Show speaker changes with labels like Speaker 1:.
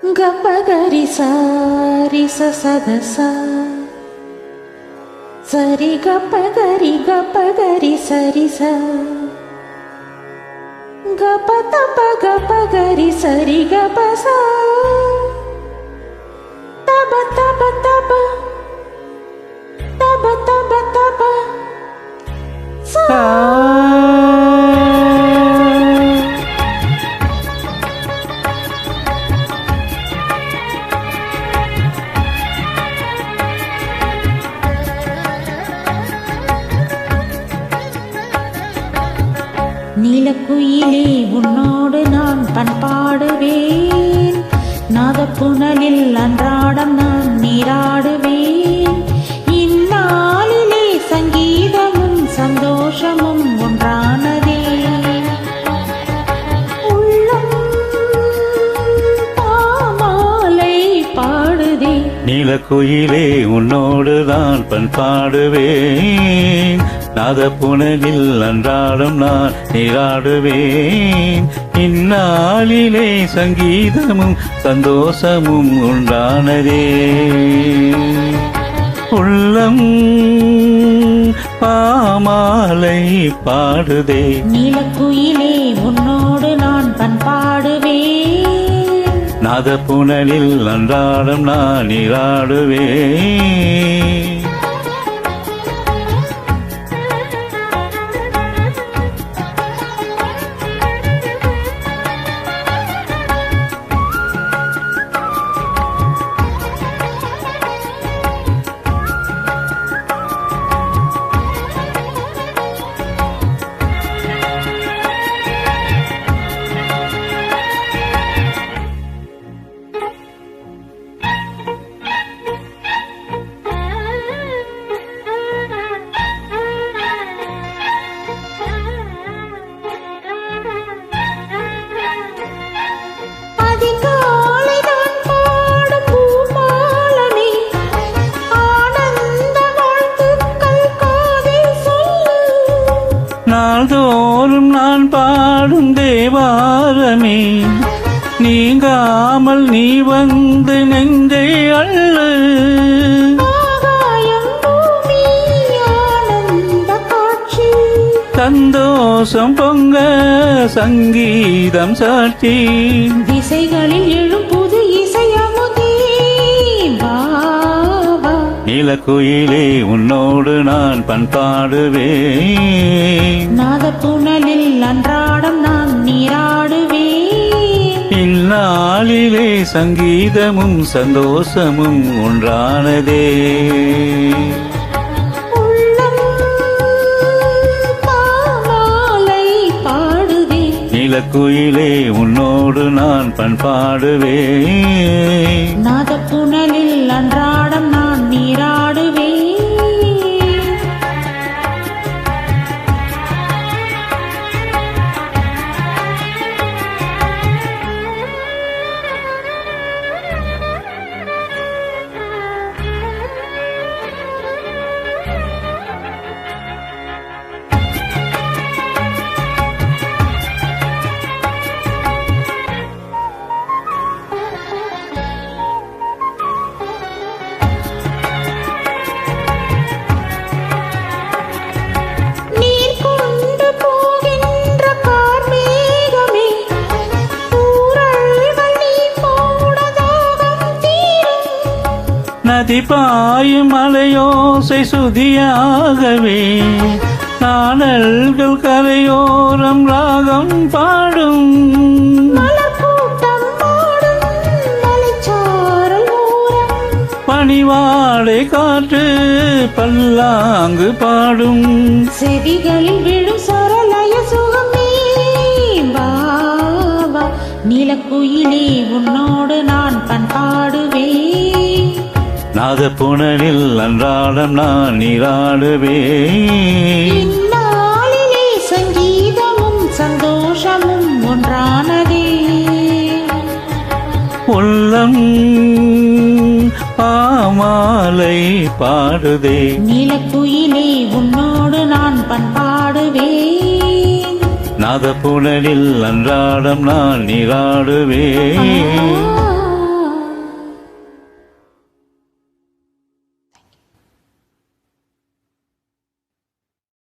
Speaker 1: గపగరి సారి సదస సరి గపగరి సరి స గప తప గపగరి సరి గప స తబ తబ తబ తబ తబ తబ స நீலக்குயிலே உன்னோடு நான் பண்பாடுவேன், நாதப்புனலில் அன்றாடம் நான் நீராடுவேன். இந்நாளிலே சங்கீதமும் சந்தோஷமும் ஒன்றானதே, உள்ளம் பாமாலை பாடுதே.
Speaker 2: நீலக்குயிலே உன்னோடு நான் பண்பாடுவேன், நாதப்புனலில் அன்றாடம் நான் நீராடுவேன். இந்நாளிலே சங்கீதமும் சந்தோஷமும் உண்டானதே, உள்ளம் பாமாலை பாடுதே.
Speaker 1: நீலக்குயிலே உன்னோடு நான் பண்பாடுவேன்,
Speaker 2: நாதப்புனலில் அன்றாடம் நான் நீராடுவேன். நாள்தோறும் நான் பாடும் தேவாரமே, நீங்காமல் நீ வந்து நெஞ்சை அள்ளு. சந்தோஷம் பொங்க சங்கீதம் சாட்சி,
Speaker 1: திசைகளில் எழும் புது இசையமுதே.
Speaker 2: நீலக்குயிலே உன்னோடு நான் பண்பாடுவேன்,
Speaker 1: நாதப்புனலில் அன்றாடம் நான் நீராடுவேன்.
Speaker 2: இந்நாளிலே சங்கீதமும் சந்தோஷமும் ஒன்றானதே,
Speaker 1: உள்ளம் பாமாலை பாடுதே.
Speaker 2: நீலக்குயிலே உன்னோடு நான் பண்பாடுவேன்,
Speaker 1: நாதப்புனலில் அன்றாடம் நான் நீராடுவேன்.
Speaker 2: நதி பாயும் மலையோசை சுதியாகவே, நாணல்கள் கரையோரம் ராகம் பாடும். பனிவாடை காற்று பல்லாங்கு பாடும்,
Speaker 1: செவிகளில் விழும் சரலய சுகமே. பாபா நீலக்குயிலே உன்னோடு நான் பண்பாடுவேன்,
Speaker 2: நாதப்புனலில் அன்றாடம் நான் நீராடுவேன்.
Speaker 1: இந்நாளிலே சங்கீதமும் சந்தோஷமும் ஒன்றானதே,
Speaker 2: உள்ளம் பாமாலை பாடுதே.
Speaker 1: நீலக்குயிலே உன்னோடு நான் பண்பாடுவேன்,
Speaker 2: நாதப்புனலில் அன்றாடம் நான் நீராடுவேன்.